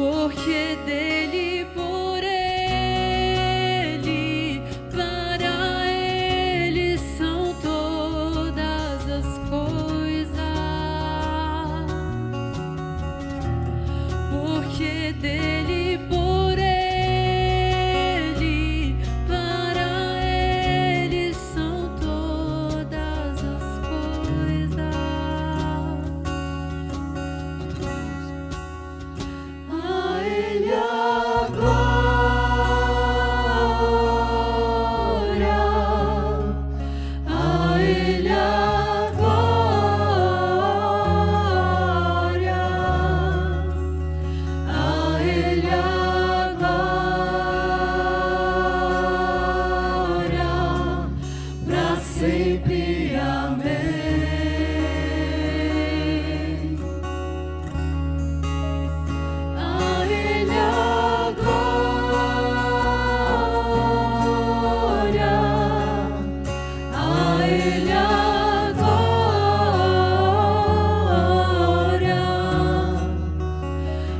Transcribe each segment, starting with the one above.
porque dele, por ele, para ele são todas as coisas, porque dele, por ele, para ele são todas as coisas. A ele a glória, a ele a glória, a ele a glória, pra sempre. Amém. A ele a glória, a ele a glória,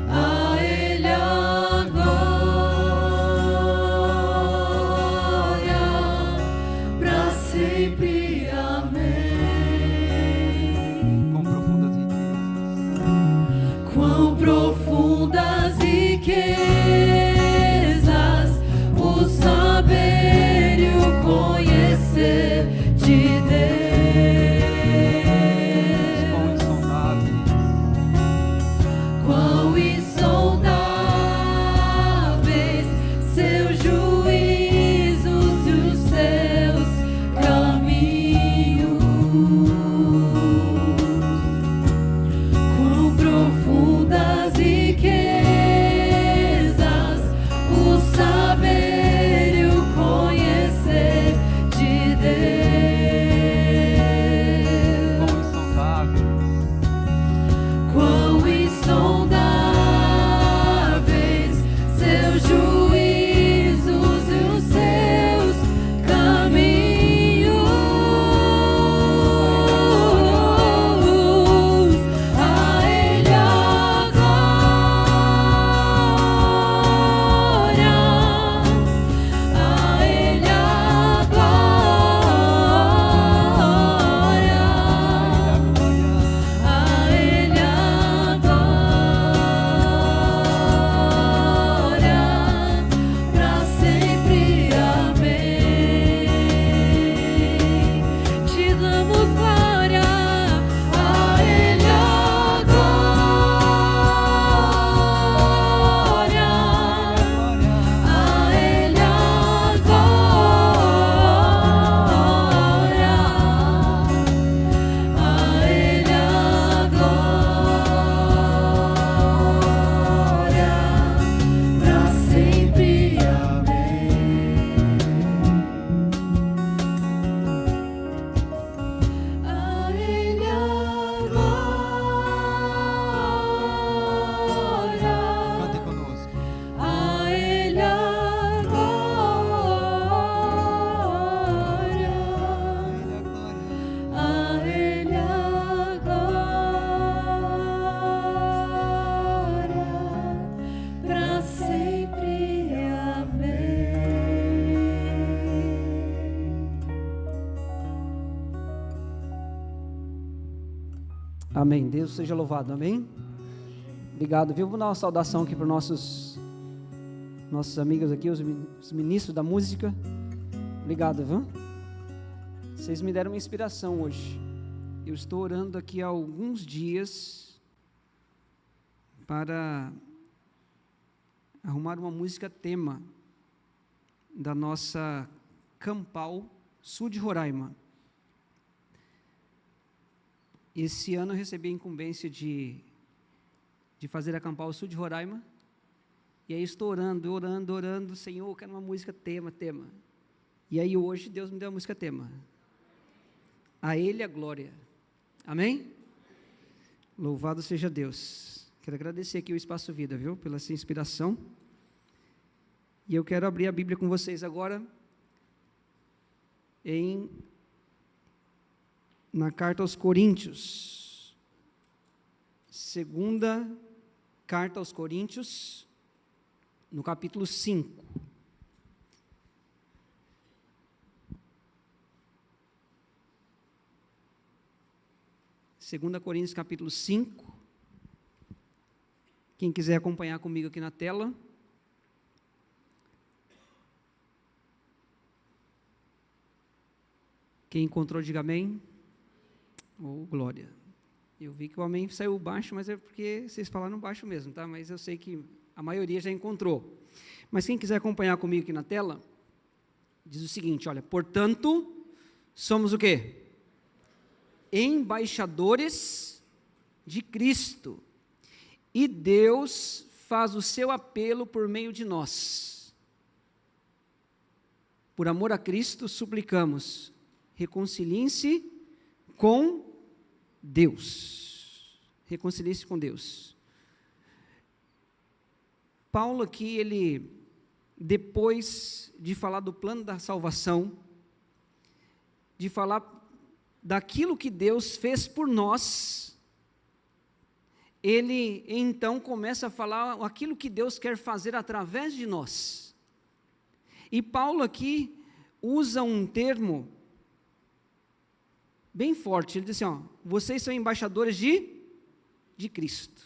a ele a glória, pra sempre. Amém. Quão profundas riquezas, Quão profundas riquezas o saber e o conhecer de Deus, quão insondáveis seus juízos e os seus caminhos. Quão profundas riquezas o saber e o conhecer de Deus, quão insondáveis seus juízos e os seus caminhos. A ele a glória, a ele a glória, a ele a glória, pra sempre. Amém. Te damos glória. A ele a glória, a ele a glória, a ele a glória, pra sempre. Amém. A ele a glória, Cante conosco. a ele a glória, a ele a glória, pra sempre. Amém. Amém. Deus seja louvado. Amém. Obrigado, viu? Vou dar uma saudação aqui para nossos amigos aqui, os ministros da música. Obrigado, viu? Vocês me deram uma inspiração hoje. Eu estou orando aqui há alguns dias para arrumar uma música tema da nossa Campal Sul de Roraima. Esse ano eu recebi a incumbência de fazer a Campal Sul de Roraima, e aí estou orando, Senhor, eu quero uma música tema. E aí hoje Deus me deu a música tema. A Ele a glória. Amém? Louvado seja Deus. Quero agradecer aqui o Espaço Vida, viu, pela essa inspiração. E eu quero abrir a Bíblia com vocês agora na carta aos Coríntios, segunda Carta aos Coríntios, no capítulo 5. Segunda Coríntios, capítulo 5. Quem quiser acompanhar comigo aqui na tela. Quem encontrou, diga amém. Oh, glória. Eu vi que o amém saiu baixo, mas é porque vocês falaram baixo mesmo, tá? Mas eu sei que a maioria já encontrou. Mas quem quiser acompanhar comigo aqui na tela, diz o seguinte, olha, portanto, somos o quê? Embaixadores de Cristo. E Deus faz o seu apelo por meio de nós. Por amor a Cristo, suplicamos, reconciliem-se com Deus. Reconcilie-se com Deus. Paulo aqui, ele, depois de falar do plano da salvação, de falar daquilo que Deus fez por nós, ele então começa a falar aquilo que Deus quer fazer através de nós. E Paulo aqui usa um termo bem forte, ele diz assim, ó, vocês são embaixadores de Cristo.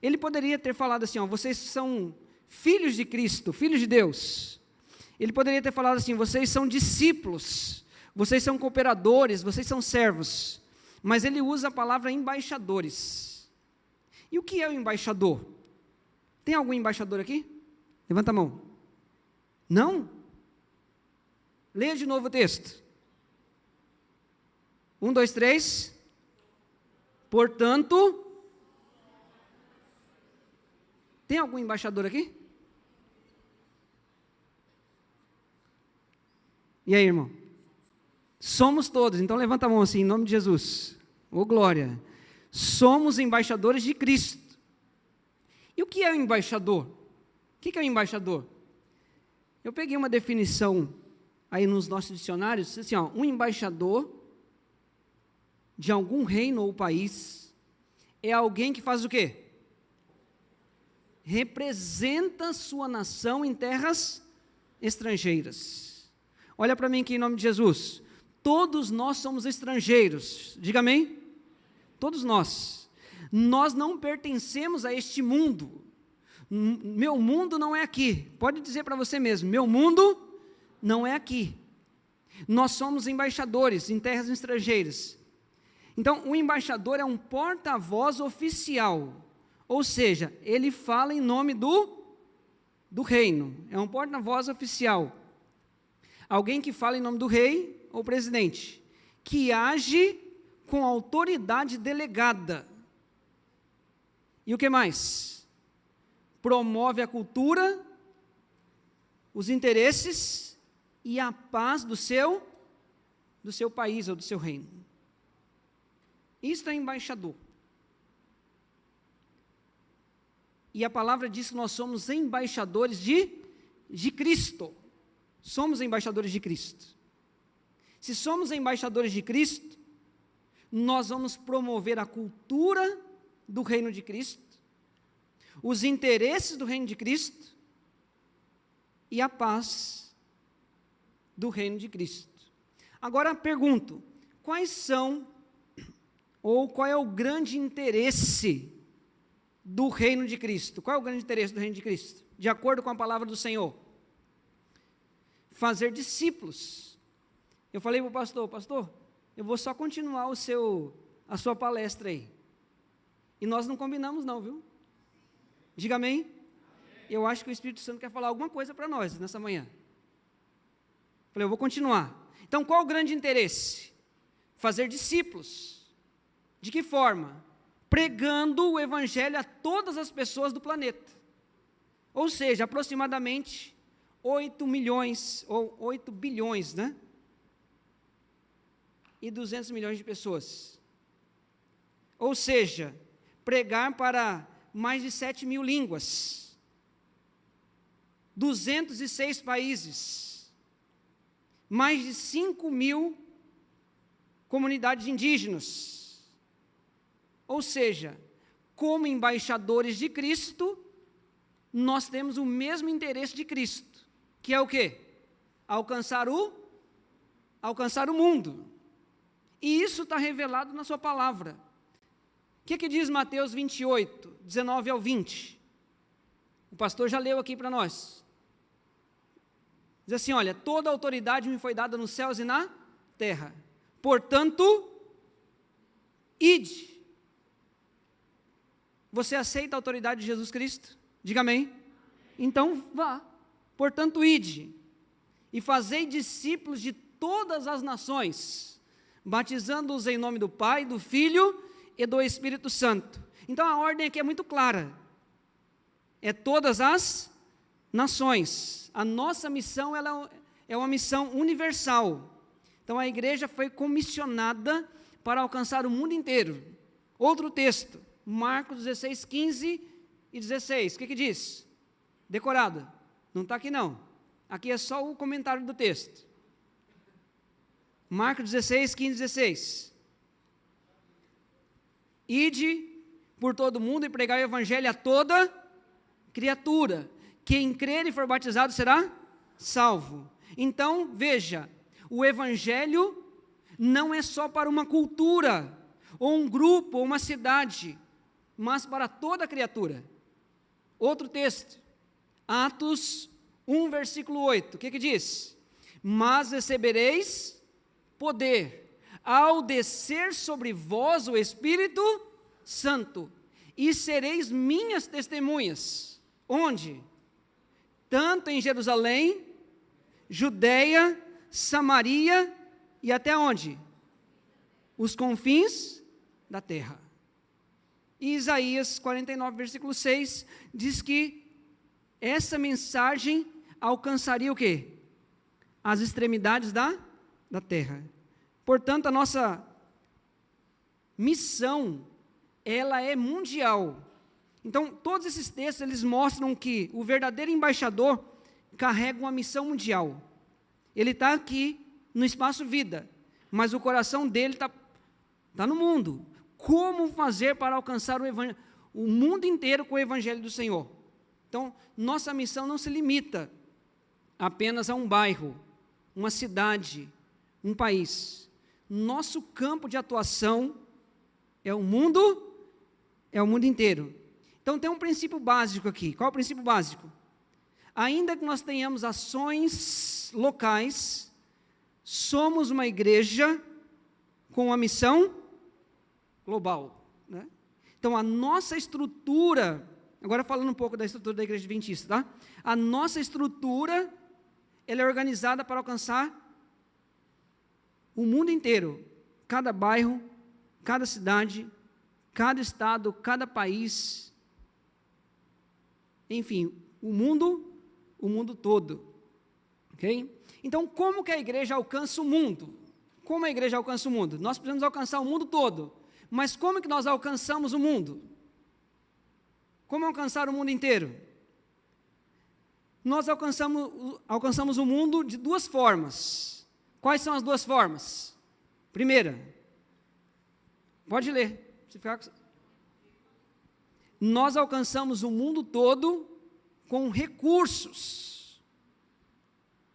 Ele poderia ter falado assim, ó, vocês são filhos de Cristo, filhos de Deus. Ele poderia ter falado assim, vocês são discípulos, vocês são cooperadores, vocês são servos. Mas ele usa a palavra embaixadores. E o que é o embaixador? Tem algum embaixador aqui? Levanta a mão. Não? Leia de novo o texto. 1, 2, 3. Portanto, tem algum embaixador aqui? E aí, irmão? Somos todos, então levanta a mão assim, em nome de Jesus. Ô glória. Somos embaixadores de Cristo. E o que é o embaixador? O que é o embaixador? Eu peguei uma definição aí nos nossos dicionários, assim, ó, um embaixador de algum reino ou país é alguém que faz o quê? Representa sua nação em terras estrangeiras. Olha para mim aqui em nome de Jesus. Todos nós somos estrangeiros. Diga amém? Todos nós. Nós não pertencemos a este mundo. Meu mundo não é aqui. Pode dizer para você mesmo, meu mundo não é aqui. Nós somos embaixadores em terras estrangeiras. Então, o embaixador é um porta-voz oficial. Ou seja, ele fala em nome do reino. É um porta-voz oficial. Alguém que fala em nome do rei ou presidente. Que age com autoridade delegada. E o que mais? Promove a cultura, os interesses e a paz do seu país ou do seu reino. Isto é embaixador. E a palavra diz que nós somos embaixadores de Cristo. Somos embaixadores de Cristo. Se somos embaixadores de Cristo, nós vamos promover a cultura do reino de Cristo, os interesses do reino de Cristo e a paz do reino de Cristo. Agora pergunto, quais são, ou qual é o grande interesse do reino de Cristo? Qual é o grande interesse do reino de Cristo? De acordo com a palavra do Senhor. Fazer discípulos. Eu falei para o pastor, eu vou só continuar a sua palestra aí. E nós não combinamos não, viu? Diga amém. Eu acho que o Espírito Santo quer falar alguma coisa para nós nessa manhã. Falei, eu vou continuar. Então, qual o grande interesse? Fazer discípulos. De que forma? Pregando o evangelho a todas as pessoas do planeta. Ou seja, aproximadamente 8 milhões, ou 8 bilhões, né? E 200 milhões de pessoas. Ou seja, pregar para mais de 7 mil línguas. 206 países. Mais de 5 mil comunidades indígenas. Ou seja, como embaixadores de Cristo, nós temos o mesmo interesse de Cristo, que é o quê? Alcançar o mundo. E isso está revelado na sua palavra. O que diz Mateus 28, 19 ao 20? O pastor já leu aqui para nós. Diz assim, olha, toda autoridade me foi dada nos céus e na terra. Portanto, ide. Você aceita a autoridade de Jesus Cristo? Diga amém. Então vá. Portanto, ide. E fazei discípulos de todas as nações, batizando-os em nome do Pai, do Filho e do Espírito Santo. Então a ordem aqui é muito clara. É todas as nações. A nossa missão ela é uma missão universal. Então a igreja foi comissionada para alcançar o mundo inteiro. Outro texto, Marcos 16, 15 e 16. O que diz? Decorado. Não está aqui não. Aqui é só o comentário do texto. Marcos 16, 15 e 16. Ide por todo o mundo e pregai o evangelho a toda criatura. Quem crer e for batizado será salvo. Então, veja, o evangelho não é só para uma cultura, ou um grupo, ou uma cidade, mas para toda criatura. Outro texto, Atos 1, versículo 8, o que diz? Mas recebereis poder, ao descer sobre vós o Espírito Santo, e sereis minhas testemunhas. Onde? Tanto em Jerusalém, Judeia, Samaria e até onde? Os confins da terra. E Isaías 49, versículo 6, diz que essa mensagem alcançaria o quê? As extremidades da terra. Portanto, a nossa missão, ela é mundial. Então, todos esses textos, eles mostram que o verdadeiro embaixador carrega uma missão mundial. Ele está aqui no espaço vida, mas o coração dele está no mundo. Como fazer para alcançar o mundo inteiro com o evangelho do Senhor? Então, nossa missão não se limita apenas a um bairro, uma cidade, um país. Nosso campo de atuação é o mundo inteiro. Então tem um princípio básico aqui. Qual é o princípio básico? Ainda que nós tenhamos ações locais, somos uma igreja com uma missão global, né? Então a nossa estrutura, agora falando um pouco da estrutura da igreja adventista, tá? A nossa estrutura, ela é organizada para alcançar o mundo inteiro, cada bairro, cada cidade, cada estado, cada país, enfim, o mundo todo, ok? Então, como que a igreja alcança o mundo? Como a igreja alcança o mundo? Nós precisamos alcançar o mundo todo, mas como que nós alcançamos o mundo? Como alcançar o mundo inteiro? Nós alcançamos o mundo de duas formas. Quais são as duas formas? Primeira, pode ler. Nós alcançamos o mundo todo com recursos.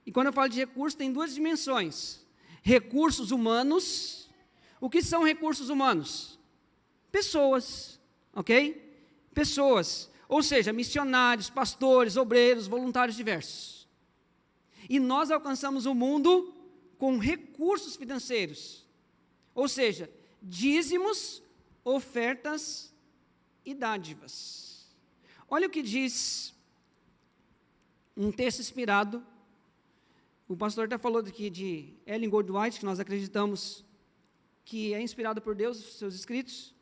E quando eu falo de recursos, tem duas dimensões. Recursos humanos. O que são recursos humanos? Pessoas, ok? Pessoas, ou seja, missionários, pastores, obreiros, voluntários diversos. E nós alcançamos o mundo com recursos financeiros, ou seja, dízimos, ofertas e dádivas. Olha o que diz um texto inspirado, o pastor até falou aqui de Ellen Goldwhite, que nós acreditamos que é inspirado por Deus, seus escritos,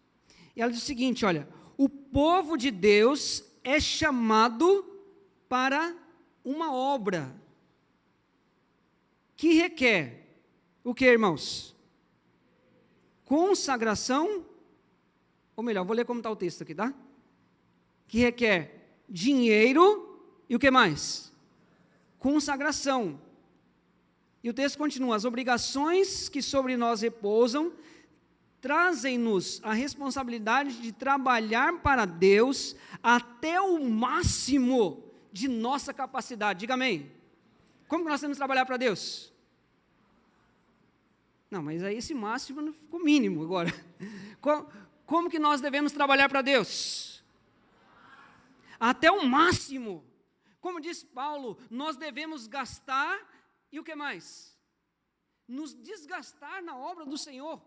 e ela diz o seguinte, olha, o povo de Deus é chamado para uma obra que requer o que, irmãos? Consagração, ou melhor, vou ler como está o texto aqui, tá? Que requer dinheiro e o que mais? Consagração. E o texto continua, as obrigações que sobre nós repousam trazem-nos a responsabilidade de trabalhar para Deus até o máximo de nossa capacidade. Diga amém. Como que nós temos que trabalhar para Deus? Não, mas aí esse máximo não ficou mínimo agora. Como que nós devemos trabalhar para Deus? Até o máximo. Como diz Paulo, nós devemos gastar, e o que mais? Nos desgastar na obra do Senhor,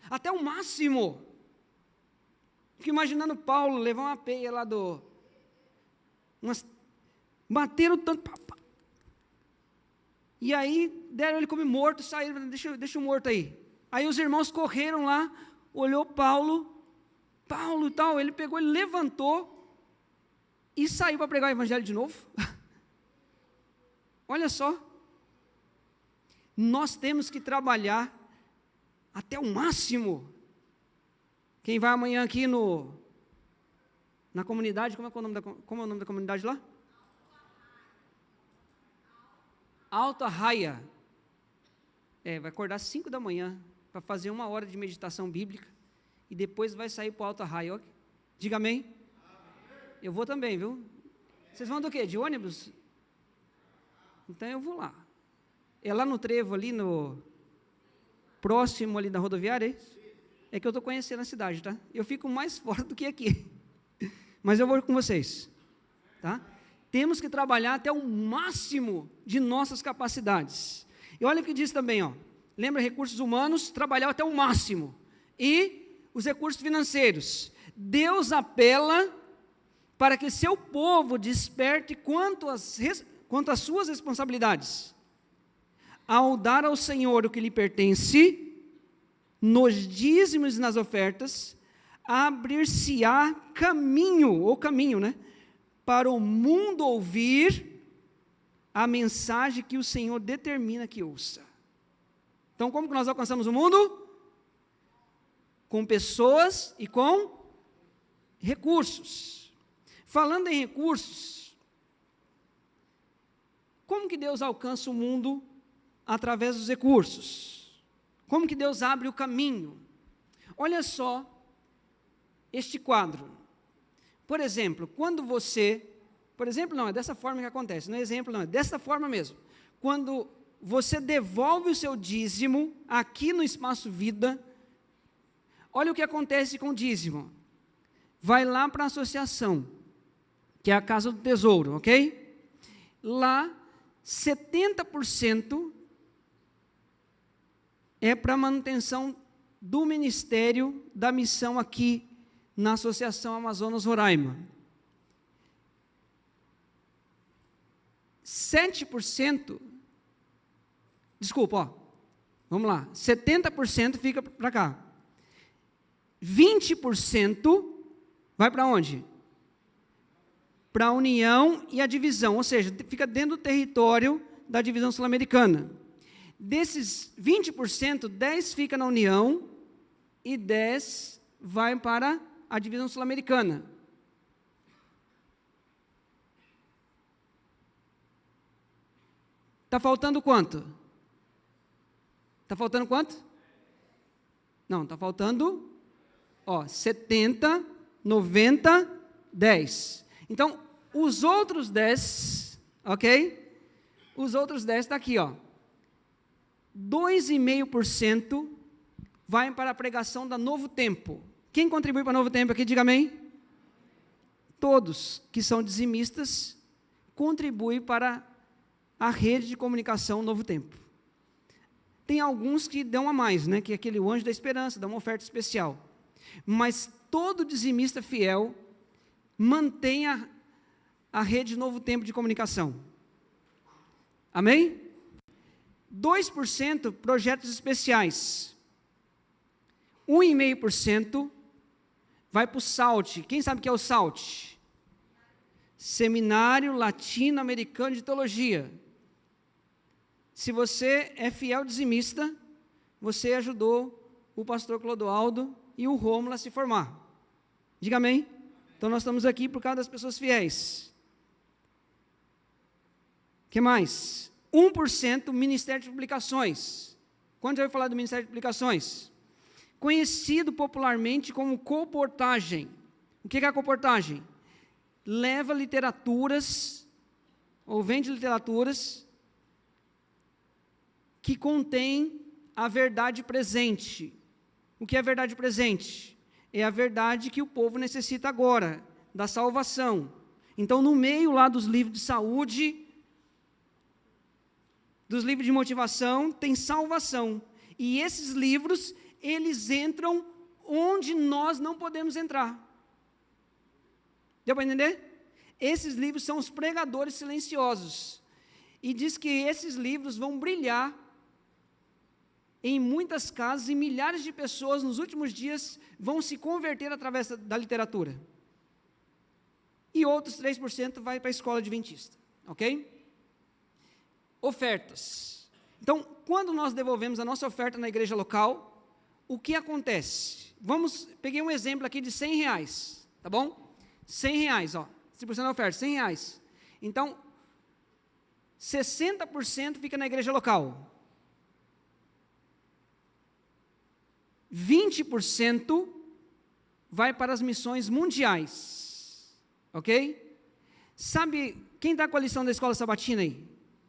até o máximo. Fico imaginando Paulo levar uma peia lá bateram tanto, e aí deram ele como morto, saíram, deixa o morto aí. Aí os irmãos correram lá, olhou Paulo e tal, ele pegou, ele levantou, e saiu para pregar o evangelho de novo. Olha só, nós temos que trabalhar até o máximo. Quem vai amanhã aqui na comunidade, como é o nome da comunidade lá? Alto Arraia. Vai acordar às 5 da manhã para fazer 1 hora de meditação bíblica e depois vai sair para o Alto Arraia. Diga amém. Eu vou também, viu? Vocês vão do quê? De ônibus? Então eu vou lá. É lá no trevo, ali próximo ali da rodoviária, é que eu estou conhecendo a cidade, tá? Eu fico mais fora do que aqui. Mas eu vou com vocês, tá? Temos que trabalhar até o máximo de nossas capacidades. E olha o que diz também, ó. Lembra, recursos humanos, trabalhar até o máximo. E os recursos financeiros. Deus apela para que seu povo desperte quanto às suas responsabilidades. Ao dar ao Senhor o que lhe pertence, nos dízimos e nas ofertas, abrir-se-á caminho, né? Para o mundo ouvir a mensagem que o Senhor determina que ouça. Então, como que nós alcançamos o mundo? Com pessoas e com recursos. Falando em recursos, como que Deus alcança o mundo através dos recursos? Como que Deus abre o caminho? Olha só este quadro. Por exemplo, não, é dessa forma que acontece, não é exemplo, não, é dessa forma mesmo. Quando você devolve o seu dízimo aqui no Espaço Vida, olha o que acontece com o dízimo. Vai lá para a associação, que é a Casa do Tesouro, ok? Lá, 70% é para manutenção do ministério da missão aqui na Associação Amazonas Roraima. 7%, vamos lá, 70% fica para cá. 20% vai para onde? Para a União e a divisão, ou seja, fica dentro do território da divisão sul-americana. Desses 20%, 10% fica na União e 10% vai para a divisão sul-americana. Está faltando quanto? Está faltando quanto? Não, está faltando 70, 90, 10. Então, os outros 10, ok? Os outros 10 está aqui, 2,5% vai para a pregação da Novo Tempo. Quem contribui para o Novo Tempo aqui, diga amém. Todos que são dizimistas contribuem para a rede de comunicação Novo Tempo. Tem alguns que dão a mais, né? Que é aquele Anjo da Esperança, dá uma oferta especial. Mas todo dizimista fiel mantém a rede Novo Tempo de comunicação. Amém? 2% projetos especiais. 1,5% vai para o SALT. Quem sabe o que é o SALT? Seminário Latino-Americano de Teologia. Se você é fiel dizimista, você ajudou o pastor Clodoaldo e o Rômulo a se formar. Diga amém. Então nós estamos aqui por causa das pessoas fiéis. O que mais? 1% Ministério de Publicações. Quando já ouviu falar do Ministério de Publicações? conhecido popularmente como colportagem. O que é a colportagem? Leva literaturas, ou vende literaturas, que contém a verdade presente. O que é a verdade presente? É a verdade que o povo necessita agora, da salvação. Então, no meio lá dos livros de saúde, dos livros de motivação, tem salvação. E esses livros, eles entram onde nós não podemos entrar. Deu para entender? Esses livros são os pregadores silenciosos. E diz que esses livros vão brilhar em muitas casas e milhares de pessoas nos últimos dias vão se converter através da literatura. E outros 3% vai para a escola adventista. Ok? Ofertas. Então, quando nós devolvemos a nossa oferta na igreja local, o que acontece? Peguei um exemplo aqui de R$100, tá bom? R$100, ó, 5% da oferta, R$100. Então, 60% fica na igreja local. 20% vai para as missões mundiais. Ok? Sabe, quem está com a lição da escola sabatina aí?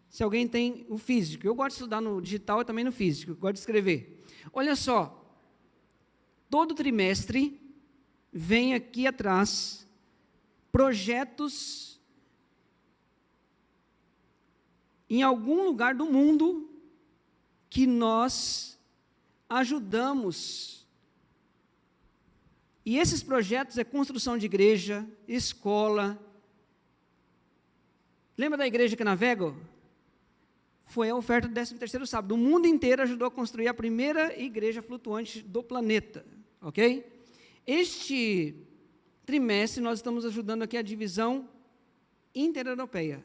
Se alguém tem o físico. Eu gosto de estudar no digital e também no físico. Eu gosto de escrever. Olha só. Todo trimestre vem aqui atrás projetos em algum lugar do mundo que nós ajudamos. E esses projetos é construção de igreja, escola. Lembra da igreja que navega? Foi a oferta do 13º sábado. O mundo inteiro ajudou a construir a primeira igreja flutuante do planeta. Ok? Este trimestre nós estamos ajudando aqui a divisão intereuropeia.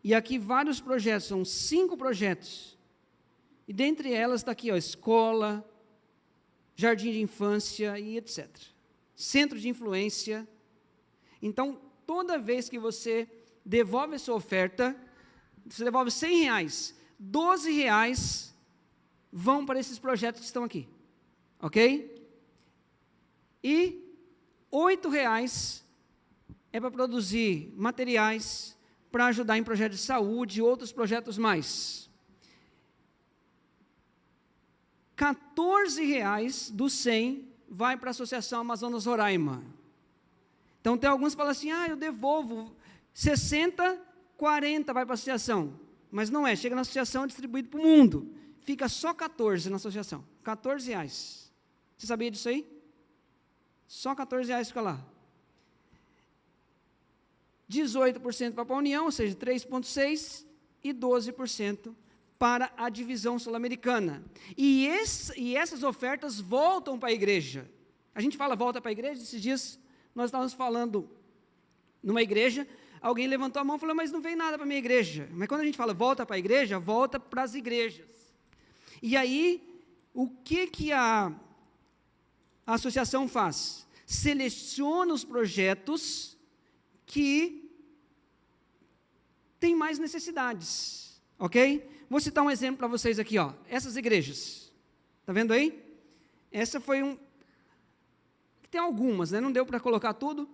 E aqui vários projetos, são 5 projetos. E dentre elas está aqui, ó, escola, jardim de infância e etc. Centro de influência. Então, toda vez que você devolve a sua oferta, você devolve R$100, R$12 vão para esses projetos que estão aqui. Ok? E R$8 é para produzir materiais, para ajudar em projetos de saúde e outros projetos mais. R$14 dos 100 vai para a Associação Amazonas Roraima. Então tem alguns que falam assim, eu devolvo 60, 40 vai para a associação. Mas não é, chega na associação, é distribuído para o mundo. Fica só 14 na associação, R$14. Você sabia disso aí? Só R$14 fica lá. 18% vai para a União, ou seja, 3,6%, e 12% para a divisão sul-americana. E essas ofertas voltam para a igreja. A gente fala volta para a igreja, esses dias nós estávamos falando numa igreja, alguém levantou a mão e falou, mas não veio nada para a minha igreja. Mas quando a gente fala volta para a igreja, volta para as igrejas. E aí, o que a associação faz? Seleciona os projetos que têm mais necessidades, ok? Vou citar um exemplo para vocês aqui, ó. Essas igrejas, está vendo aí? Essa foi tem algumas, né? Não deu para colocar tudo.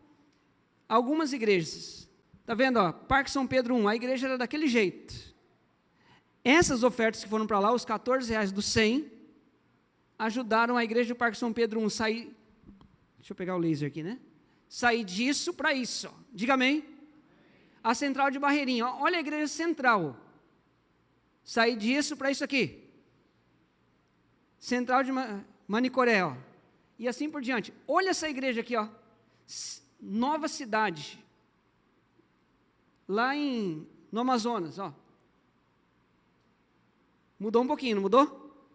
Algumas igrejas, está vendo, ó? Parque São Pedro 1, a igreja era daquele jeito. Essas ofertas que foram para lá, os R$14 dos 100, ajudaram a igreja do Parque São Pedro 1 sair. Deixa eu pegar o laser aqui, né? Sair disso para isso. Ó. Diga amém. A central de Barreirinha. Ó. Olha a igreja central. Sair disso para isso aqui. Central de Manicoré. Ó. E assim por diante. Olha essa igreja aqui. Ó. Nova Cidade. Lá no Amazonas. Ó. Mudou um pouquinho, não mudou?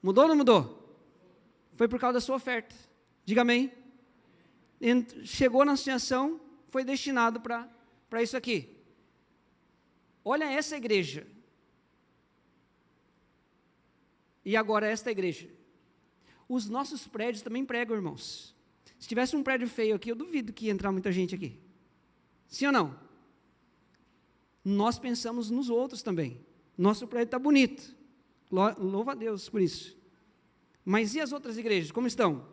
Mudou ou não mudou? Foi por causa da sua oferta. Diga amém. Chegou na associação, foi destinado para isso aqui. Olha essa igreja. E agora esta igreja. Os nossos prédios também pregam, irmãos. Se tivesse um prédio feio aqui, eu duvido que ia entrar muita gente aqui. Sim ou não? Nós pensamos nos outros também. Nosso prédio está bonito. Louva a Deus por isso. Mas e as outras igrejas, como estão?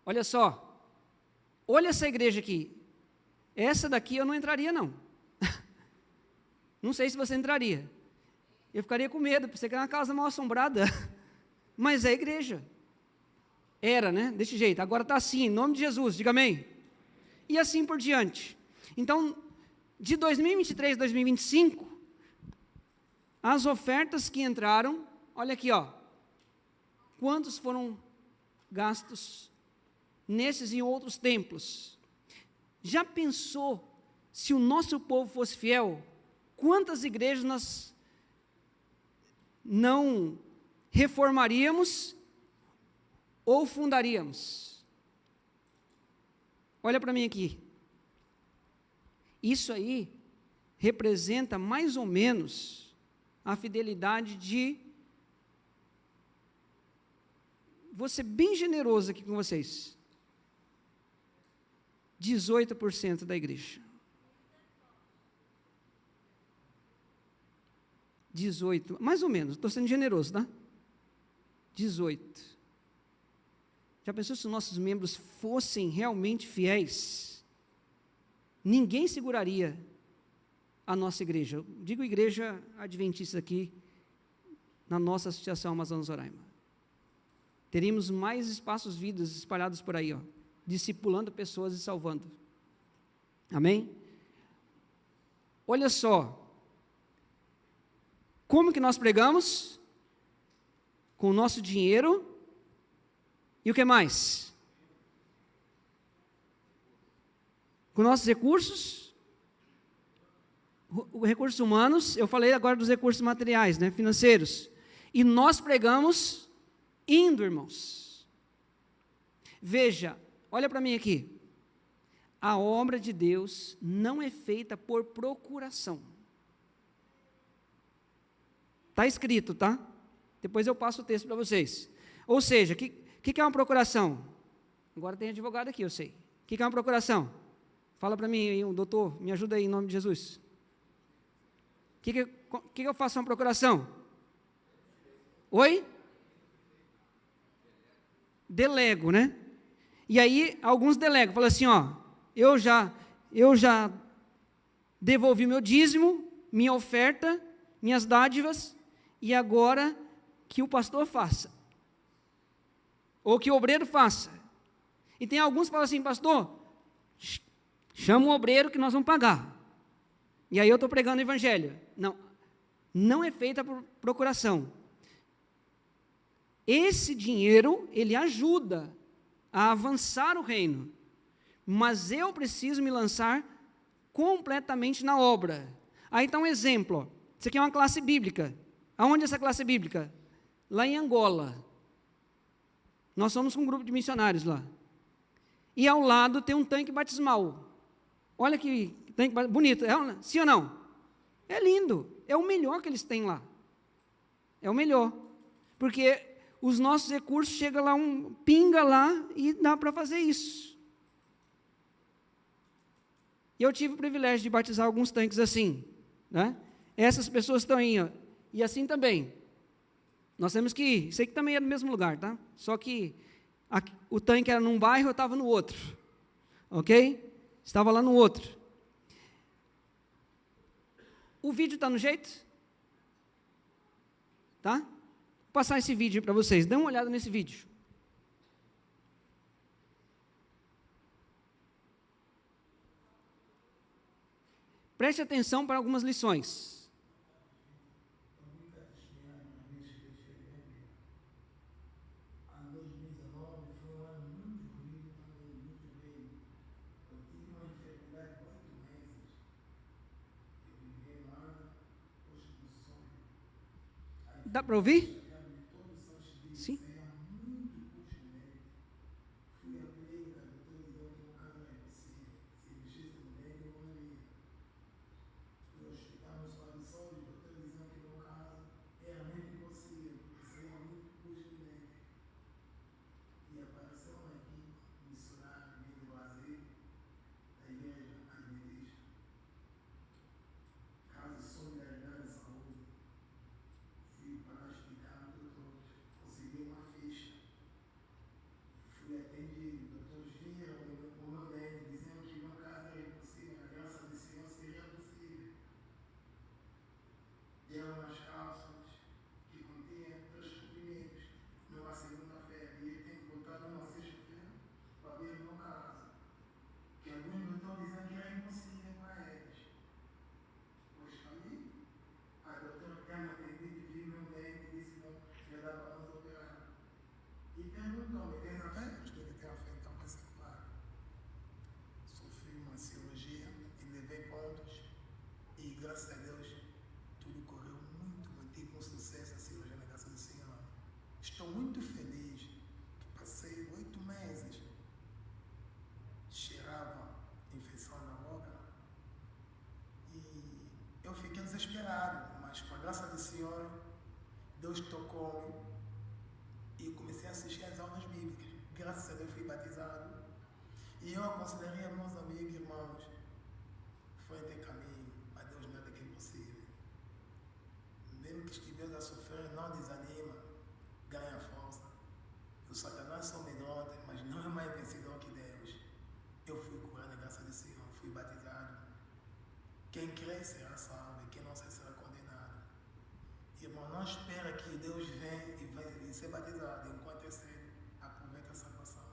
Olha só, olha essa igreja aqui. Essa daqui eu não entraria, não. Não sei se você entraria. Eu ficaria com medo, porque você quer uma casa mal assombrada. Mas é igreja. Era, né? Desse jeito. Agora está assim, em nome de Jesus, diga amém. E assim por diante. Então, de 2023 a 2025, as ofertas que entraram, olha aqui, ó. Quantos foram gastos nesses e outros templos? Já pensou, se o nosso povo fosse fiel, quantas igrejas nós não reformaríamos ou fundaríamos? Olha para mim aqui. Isso aí representa mais ou menos a fidelidade de... Vou ser bem generoso aqui com vocês. 18% da igreja. 18, mais ou menos, estou sendo generoso, tá? 18. Já pensou se os nossos membros fossem realmente fiéis? Ninguém seguraria a nossa igreja. Eu digo igreja adventista aqui, na nossa associação Amazonas Roraima. Teríamos mais espaços vidas espalhados por aí, ó, discipulando pessoas e salvando. Amém? Olha só. Como que nós pregamos? Com o nosso dinheiro. E o que mais? Com nossos recursos. Recursos humanos, eu falei agora dos recursos materiais, né, financeiros. E nós pregamos indo, irmãos. Veja, olha para mim aqui. A obra de Deus não é feita por procuração. Está escrito, tá? Depois eu passo o texto para vocês. Ou seja, o que é uma procuração? Agora tem advogado aqui, eu sei. O que é uma procuração? Fala para mim aí, doutor, me ajuda aí em nome de Jesus. O que eu faço uma procuração? Oi? Delego, né? E aí, alguns delegam, falam assim, ó, eu já devolvi meu dízimo, minha oferta, minhas dádivas, e agora que o pastor faça, ou que o obreiro faça. E tem alguns que falam assim, pastor, chama o obreiro que nós vamos pagar. E aí eu estou pregando o evangelho. Não, não é feita por procuração. Esse dinheiro, ele ajuda a avançar o reino, mas eu preciso me lançar completamente na obra. Aí está um exemplo, ó. Isso aqui é uma classe bíblica. Aonde é essa classe bíblica? Lá em Angola. Nós somos um grupo de missionários lá. E ao lado tem um tanque batismal. Olha que tanque bonito, sim ou não? É lindo, é o melhor que eles têm lá. É o melhor. Porque os nossos recursos chegam lá, pinga lá e dá para fazer isso. E eu tive o privilégio de batizar alguns tanques assim, né? Essas pessoas estão aí, ó. E assim também. Nós temos que ir. Isso aqui também é no mesmo lugar, tá? Só que o tanque era num bairro, eu estava no outro. Ok? Estava lá no outro. O vídeo está no jeito? Tá? Vou passar esse vídeo para vocês. Dê uma olhada nesse vídeo. Preste atenção para algumas lições. Dá para ouvir? Sim. desesperado, mas com a graça do Senhor, Deus tocou-me e eu comecei a assistir às aulas bíblicas. Graças a Deus fui batizado. E eu aconselharia meus amigos e irmãos, foi ter caminho, a Deus nada que é impossível. Mesmo que estiveres a sofrer, não desanima, ganha força. O Satanás só me nota, mas não é mais vencedor que Deus. Eu fui curado, graças ao Senhor, fui batizado. Quem crê será salvo, e quem não será condenado. Irmão, não espera que Deus venha e vai ser batizado. Enquanto é cedo, aproveita a salvação.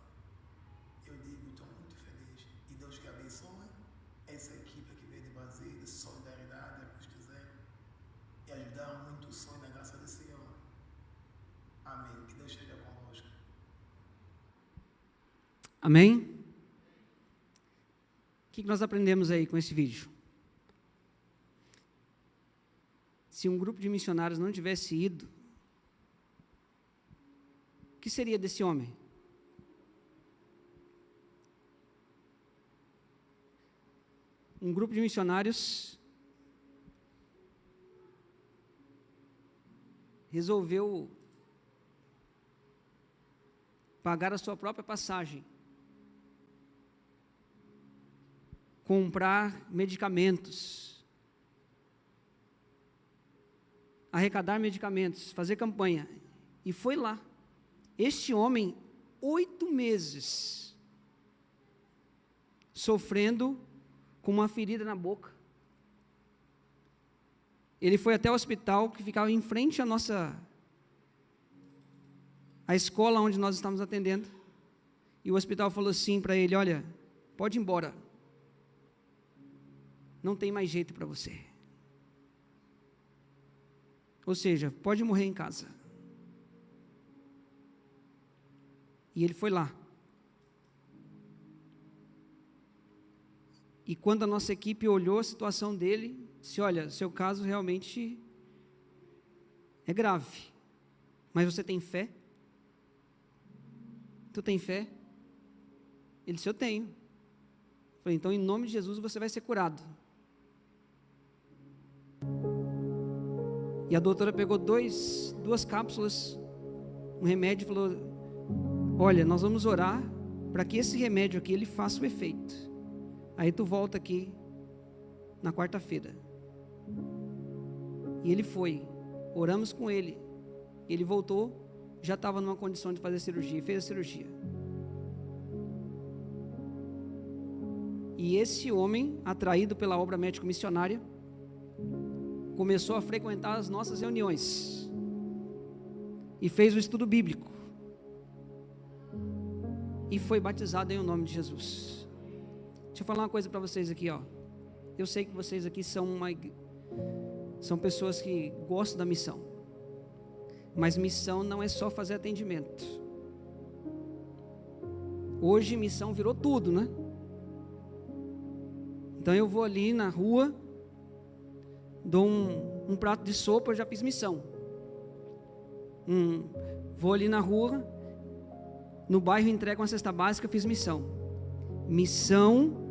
Eu digo, estou muito feliz. E Deus que abençoe essa equipe que veio de Brasília, de solidariedade, custo zero, e ajudaram muito o sonho na graça do Senhor. Amém. Que Deus esteja conosco. Amém? O que nós aprendemos aí com esse vídeo? Se um grupo de missionários não tivesse ido, o que seria desse homem? Um grupo de missionários resolveu pagar a sua própria passagem, comprar medicamentos, arrecadar medicamentos, fazer campanha, e foi lá. Este homem, 8 meses, sofrendo com uma ferida na boca. Ele foi até o hospital que ficava em frente à escola onde nós estávamos atendendo, e o hospital falou assim para ele: olha, pode ir embora, não tem mais jeito para você. Ou seja, pode morrer em casa. E ele foi lá. E quando a nossa equipe olhou a situação dele, disse: olha, seu caso realmente é grave, mas você tem fé? Tu tem fé? Ele disse: eu tenho. Eu falei: então em nome de Jesus você vai ser curado. E a doutora pegou duas cápsulas, um remédio, e falou: olha, nós vamos orar para que esse remédio aqui ele faça o efeito. Aí tu volta aqui na quarta-feira. E ele foi, oramos com ele, ele voltou, já estava numa condição de fazer cirurgia, e fez a cirurgia. E esse homem, atraído pela obra médico-missionária, começou a frequentar as nossas reuniões e fez o estudo bíblico e foi batizado em nome de Jesus. Deixa eu falar uma coisa para vocês aqui, ó. Eu sei que vocês aqui são pessoas que gostam da missão, mas missão não é só fazer atendimento. Hoje missão virou tudo, né? Então eu vou ali na rua, dou um prato de sopa, eu já fiz missão. Vou ali na rua, no bairro, entrego uma cesta básica, eu fiz missão. Missão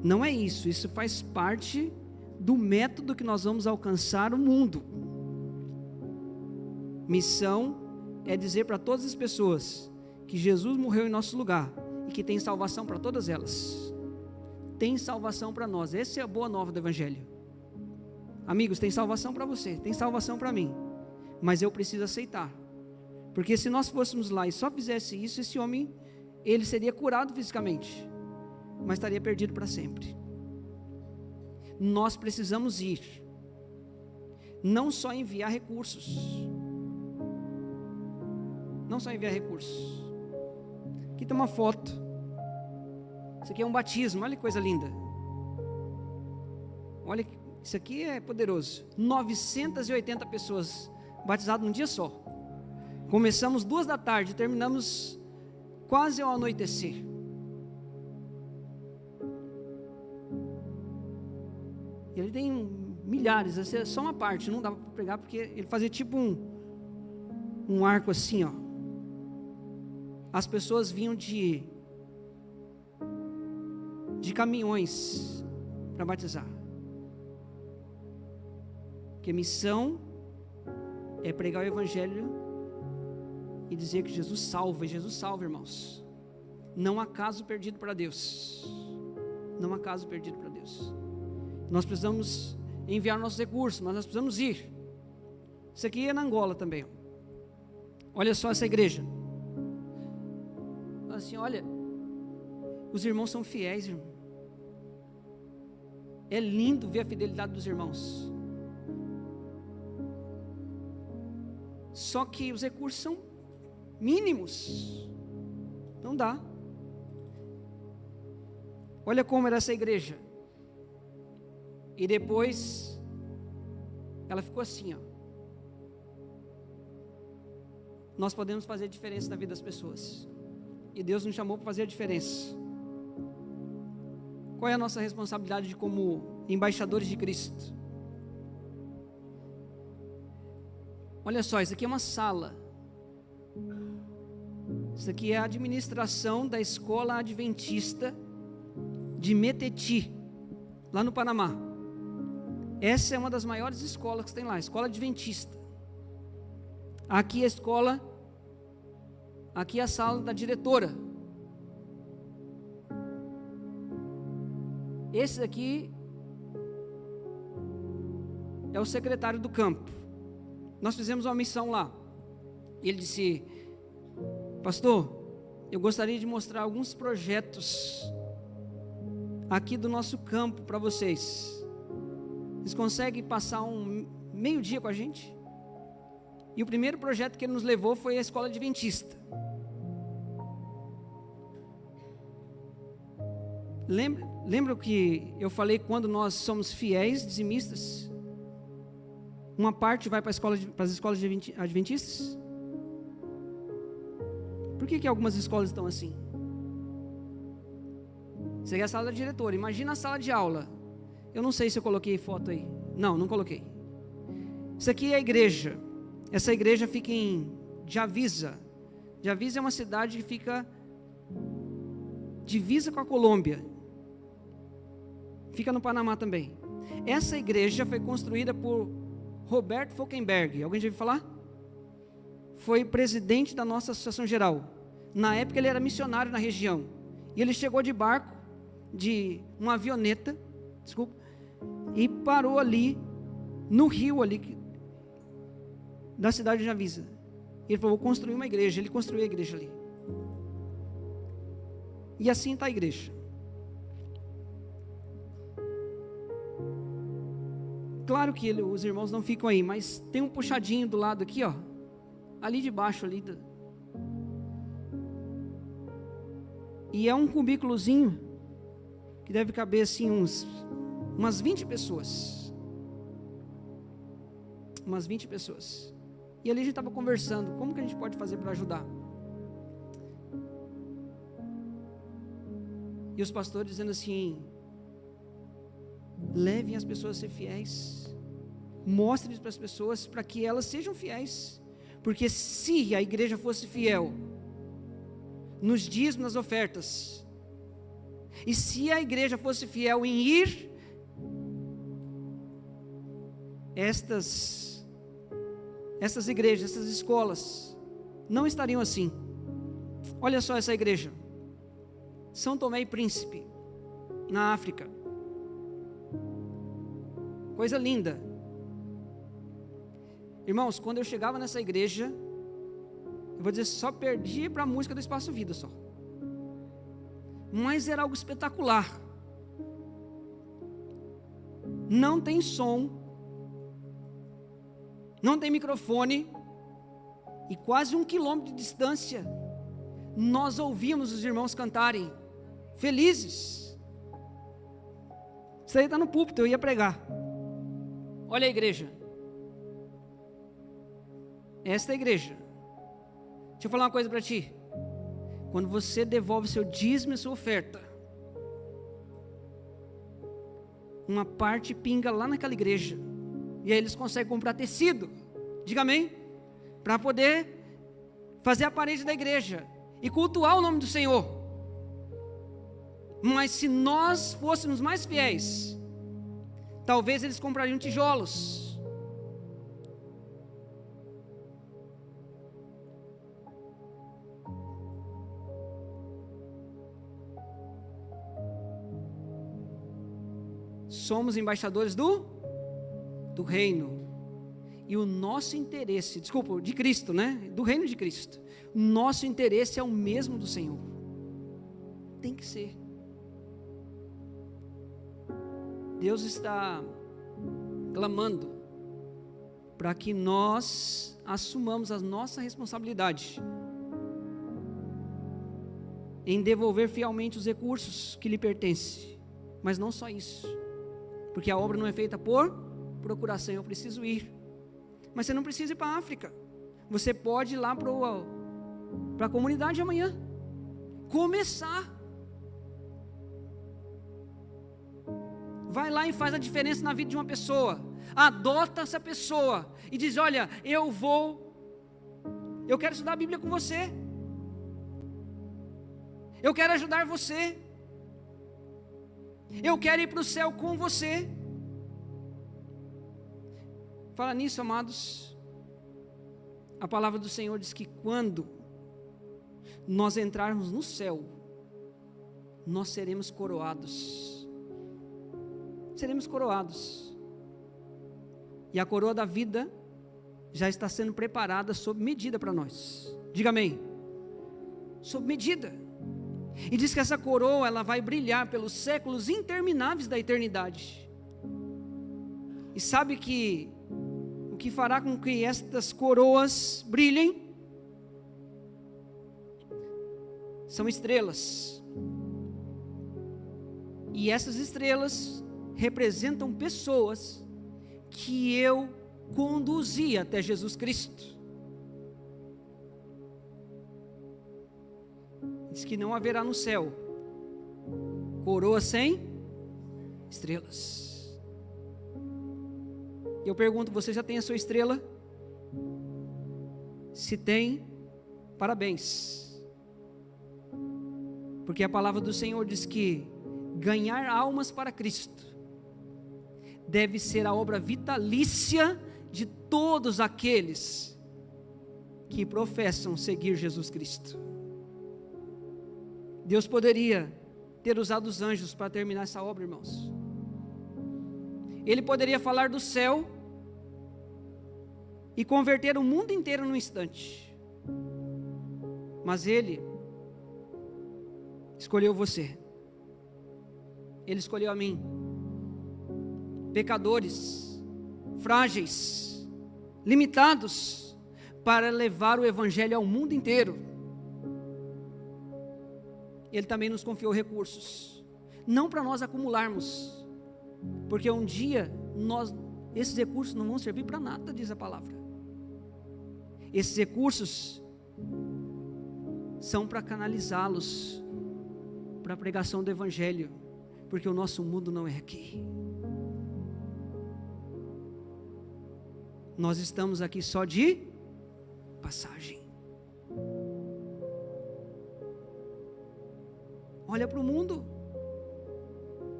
não é isso, isso faz parte do método que nós vamos alcançar o mundo. Missão é dizer para todas as pessoas que Jesus morreu em nosso lugar e que tem salvação para todas elas. Tem salvação para nós. Essa é a boa nova do Evangelho. Amigos, tem salvação para você, tem salvação para mim, mas eu preciso aceitar, porque se nós fôssemos lá e só fizesse isso, esse homem, ele seria curado fisicamente, mas estaria perdido para sempre. Nós precisamos ir, não só enviar recursos, aqui tem uma foto, isso aqui é um batismo, olha que coisa linda, olha que isso aqui é poderoso. 980 pessoas batizadas num dia só. Começamos 2 da tarde, terminamos quase ao anoitecer. E ele tem milhares, essa é só uma parte, não dá para pregar porque ele fazia tipo um arco assim, ó. As pessoas vinham de caminhões para batizar. Porque missão é pregar o evangelho e dizer que Jesus salva, e Jesus salva, irmãos. Não há caso perdido para Deus. Não há caso perdido para Deus. Nós precisamos enviar nossos recursos, mas nós precisamos ir. Isso aqui é na Angola também. Olha só essa igreja. Assim, olha, os irmãos são fiéis, irmão. É lindo ver a fidelidade dos irmãos. Só que os recursos são mínimos. Não dá. Olha como era essa igreja. E depois ela ficou assim, ó. Nós podemos fazer diferença na vida das pessoas. E Deus nos chamou para fazer a diferença. Qual é a nossa responsabilidade como embaixadores de Cristo? Olha só, isso aqui é uma sala. Isso aqui é a administração da escola adventista de Meteti, lá no Panamá. Essa é uma das maiores escolas que tem lá, escola adventista. Aqui a escola, aqui a sala da diretora. Esse aqui é o secretário do campo. Nós fizemos uma missão lá. Ele disse: pastor, eu gostaria de mostrar alguns projetos aqui do nosso campo para vocês. Vocês conseguem passar um meio-dia com a gente? E o primeiro projeto que ele nos levou foi a escola adventista. Lembra o que eu falei quando nós somos fiéis, dizimistas? Uma parte vai para as escolas adventistas? Por que algumas escolas estão assim? Isso aqui é a sala da diretora. Imagina a sala de aula. Eu não sei se eu coloquei foto aí. Não coloquei. Isso aqui é a igreja. Essa igreja fica em Javisa. Javisa é uma cidade que fica divisa com a Colômbia. Fica no Panamá também. Essa igreja foi construída por Roberto Falkenberg. Alguém já ouviu falar? Foi presidente da nossa associação geral. Na época ele era missionário na região. E ele chegou de barco, de uma avioneta, e parou ali, no rio ali, da cidade de Javisa. Ele falou: vou construir uma igreja. Ele construiu a igreja ali. E assim está a igreja. Claro que os irmãos não ficam aí, mas tem um puxadinho do lado aqui, ó. Ali de baixo, ali. E é um cubículozinho que deve caber assim umas 20 pessoas. Umas 20 pessoas. E ali a gente estava conversando, como que a gente pode fazer para ajudar? E os pastores dizendo assim: levem as pessoas a ser fiéis, mostrem para as pessoas para que elas sejam fiéis, porque se a igreja fosse fiel nos dízimos, nas ofertas, e se a igreja fosse fiel em ir, estas igrejas, essas escolas não estariam assim. Olha só essa igreja, São Tomé e Príncipe, na África. Coisa linda. Irmãos, quando eu chegava nessa igreja, eu vou dizer, só perdia para a música do Espaço Vida só. Mas era algo espetacular. Não tem som, não tem microfone, e quase 1 quilômetro de distância, nós ouvíamos os irmãos cantarem, felizes. Isso aí está no púlpito, eu ia pregar. Olha a igreja. Esta é a igreja. Deixa eu falar uma coisa para ti. Quando você devolve seu dízimo e sua oferta, uma parte pinga lá naquela igreja, e aí eles conseguem comprar tecido, diga amém, para poder fazer a parede da igreja e cultuar o nome do Senhor. Mas se nós fôssemos mais fiéis, talvez eles comprariam tijolos, somos embaixadores do reino. E o nosso interesse, de Cristo, né? Do reino de Cristo. Nosso interesse é o mesmo do Senhor. Tem que ser. Deus está clamando para que nós assumamos a nossa responsabilidade em devolver fielmente os recursos que lhe pertencem. Mas não só isso, porque a obra não é feita por procuração. Eu preciso ir, mas você não precisa ir para a África. Você pode ir lá para a comunidade amanhã, começar. Vai lá e faz a diferença na vida de uma pessoa. Adota essa pessoa e diz: olha, eu quero estudar a Bíblia com você, eu quero ajudar você, eu quero ir para o céu com você. Fala nisso, amados, a palavra do Senhor diz que quando nós entrarmos no céu, nós seremos coroados. Seremos coroados. E a coroa da vida já está sendo preparada sob medida para nós. Diga amém. Sob medida. E diz que essa coroa, ela vai brilhar pelos séculos intermináveis da eternidade. E sabe que o que fará com que estas coroas brilhem são estrelas. E essas estrelas representam pessoas que eu conduzi até Jesus Cristo. Diz que não haverá no céu coroa sem estrelas. Eu pergunto: você já tem a sua estrela? Se tem, parabéns, porque a palavra do Senhor diz que ganhar almas para Cristo deve ser a obra vitalícia de todos aqueles que professam seguir Jesus Cristo. Deus poderia ter usado os anjos para terminar essa obra, irmãos. Ele poderia falar do céu e converter o mundo inteiro num instante. Mas Ele escolheu você. Ele escolheu a mim. Pecadores, frágeis, limitados, para levar o Evangelho ao mundo inteiro. Ele também nos confiou recursos, não para nós acumularmos, porque um dia esses recursos não vão servir para nada, diz a palavra. Esses recursos são para canalizá-los para a pregação do Evangelho, porque o nosso mundo não é aqui. Nós estamos aqui só de passagem. Olha para o mundo,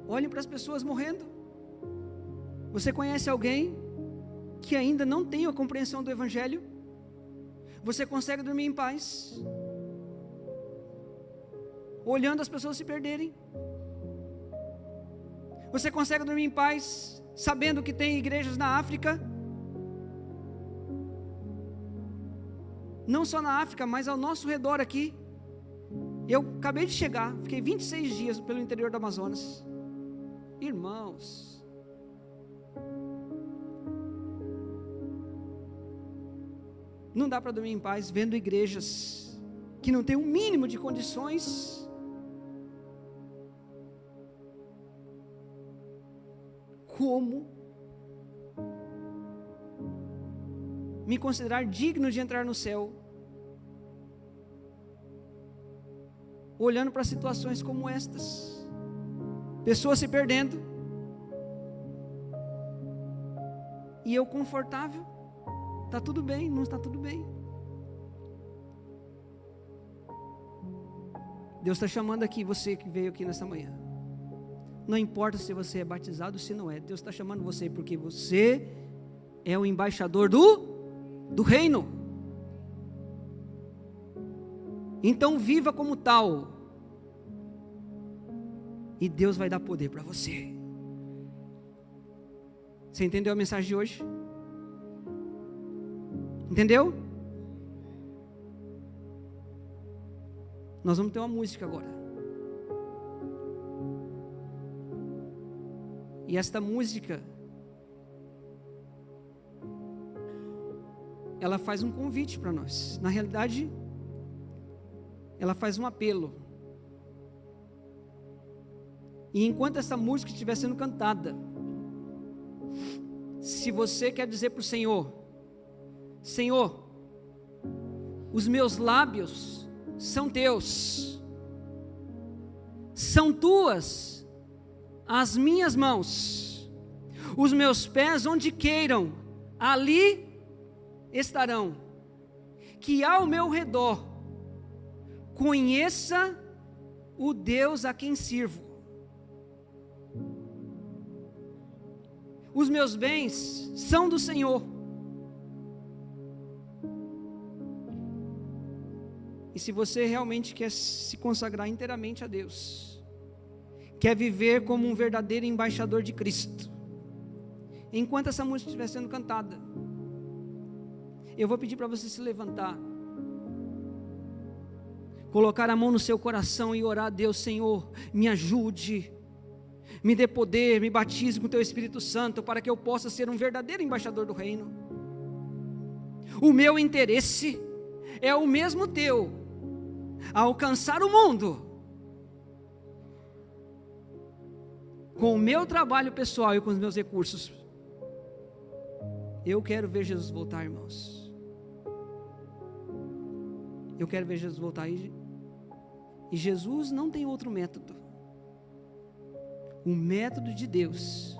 olhe para as pessoas morrendo. Você conhece alguém que ainda não tem a compreensão do Evangelho? Você consegue dormir em paz, olhando as pessoas se perderem? Você consegue dormir em paz, sabendo que tem igrejas na África? Não só na África, mas ao nosso redor aqui. Eu acabei de chegar, fiquei 26 dias pelo interior do Amazonas. Irmãos, não dá para dormir em paz vendo igrejas que não têm o mínimo de condições. Como me considerar digno de entrar no céu, olhando para situações como estas, pessoas se perdendo, e eu confortável, está tudo bem, não está tudo bem. Deus está chamando aqui você que veio aqui nessa manhã. Não importa se você é batizado ou se não é, Deus está chamando você porque você é o embaixador do reino. Então viva como tal, e Deus vai dar poder para você. Você entendeu a mensagem de hoje? Entendeu? Nós vamos ter uma música agora. E esta música, ela faz um convite para nós. Na realidade, ela faz um apelo. E enquanto essa música estiver sendo cantada, se você quer dizer para o Senhor: Senhor, os meus lábios são teus, são tuas as minhas mãos, os meus pés onde queiram, ali estarão, que ao meu redor conheça o Deus a quem sirvo. Os meus bens são do Senhor. E se você realmente quer se consagrar inteiramente a Deus, quer viver como um verdadeiro embaixador de Cristo, enquanto essa música estiver sendo cantada, eu vou pedir para você se levantar, colocar a mão no seu coração e orar a Deus: Senhor, me ajude, me dê poder, me batize com o Teu Espírito Santo, para que eu possa ser um verdadeiro embaixador do reino. O meu interesse é o mesmo teu, alcançar o mundo, com o meu trabalho pessoal e com os meus recursos. Eu quero ver Jesus voltar, irmãos. Eu quero ver Jesus voltar. E Jesus não tem outro método. O método de Deus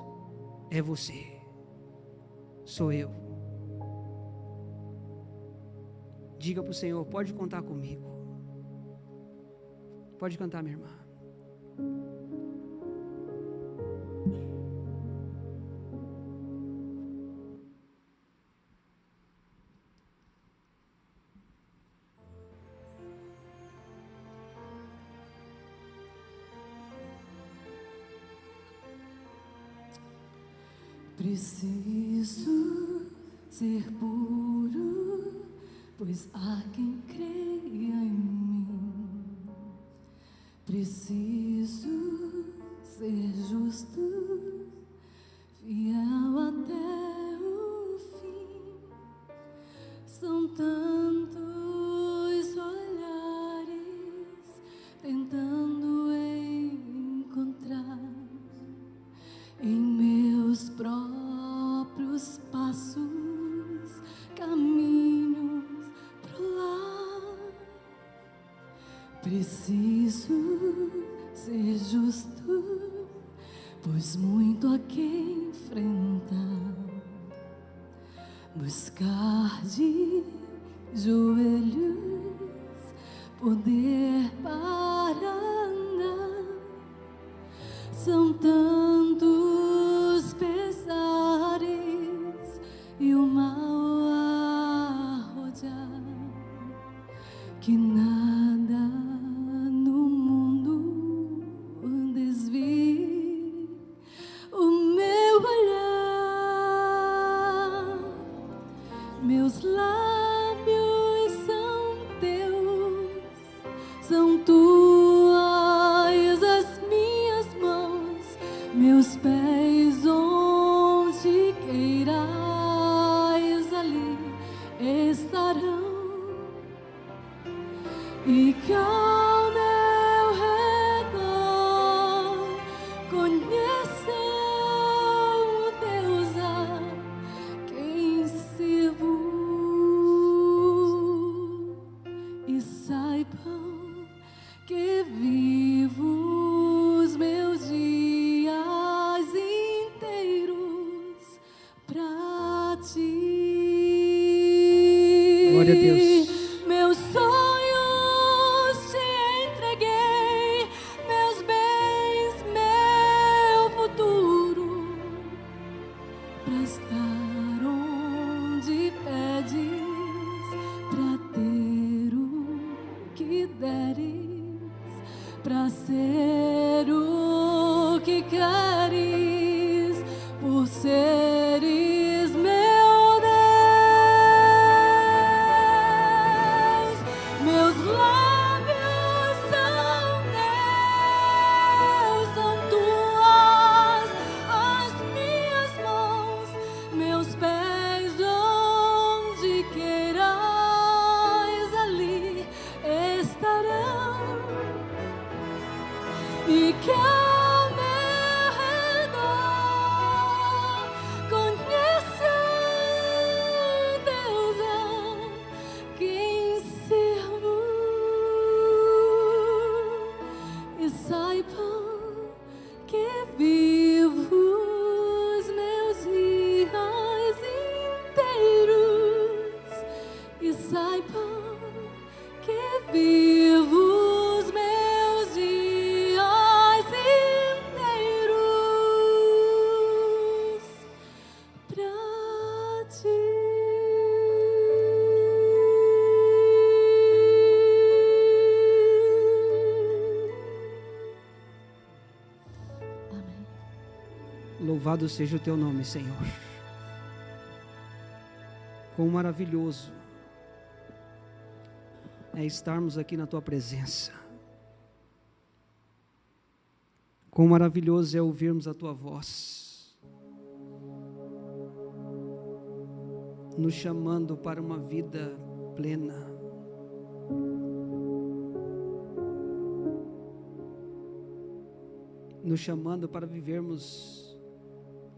é você, sou eu. Diga para o Senhor: pode contar comigo. Pode cantar, minha irmã. Preciso ser puro, pois há quem creia em mim. Preciso ser justo, fiel até o fim. São tantos olhares tentando encontrar em meus próprios passos caminhos pro lá. Preciso ser justo, pois muito há que enfrentar. Buscar de joelhos poder para andar. São tantos pesares e o mal a rodear, que nada no mundo desvie o meu olhar. Meus lábios são teus, são tuas as minhas mãos, meus pés onde queirais, ali estarão. E que ao meu redor conheçam o Deus a quem sirvo, e saibam que vivo os meus dias inteiros pra ti. Glória a Deus. Meus sonhos te entreguei, meus bens, meu futuro, pra estar onde pedes, pra ter o que deres, pra ser o que queres, por ser Louvado seja o teu nome, Senhor. Quão maravilhoso é estarmos aqui na tua presença. Quão maravilhoso é ouvirmos a tua voz, nos chamando para uma vida plena. Nos chamando para vivermos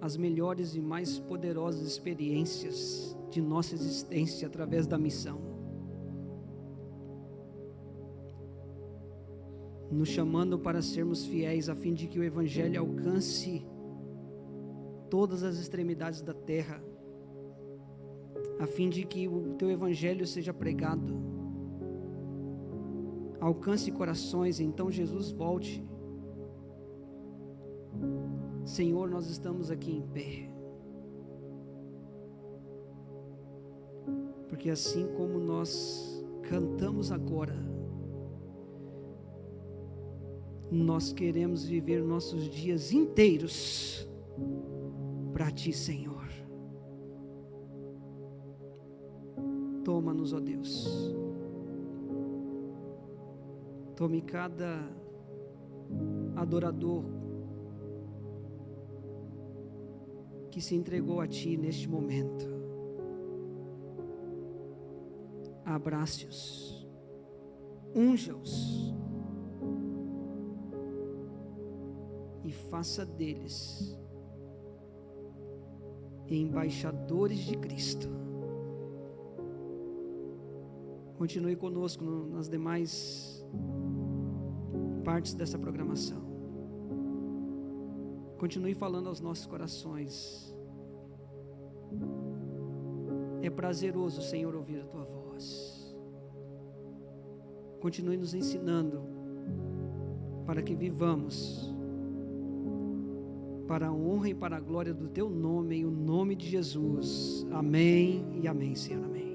as melhores e mais poderosas experiências de nossa existência através da missão. Nos chamando para sermos fiéis a fim de que o Evangelho alcance todas as extremidades da terra, a fim de que o teu Evangelho seja pregado, alcance corações, então Jesus volte. Senhor, nós estamos aqui em pé, porque assim como nós cantamos agora, nós queremos viver nossos dias inteiros para Ti, Senhor. Toma-nos, ó Deus. Tome cada adorador que se entregou a Ti neste momento. Abrace-os, unja-os e faça deles embaixadores de Cristo. Continue conosco nas demais partes dessa programação. Continue falando aos nossos corações. É prazeroso, Senhor, ouvir a Tua voz. Continue nos ensinando para que vivamos para a honra e para a glória do Teu nome, em o nome de Jesus. Amém e amém, Senhor, amém.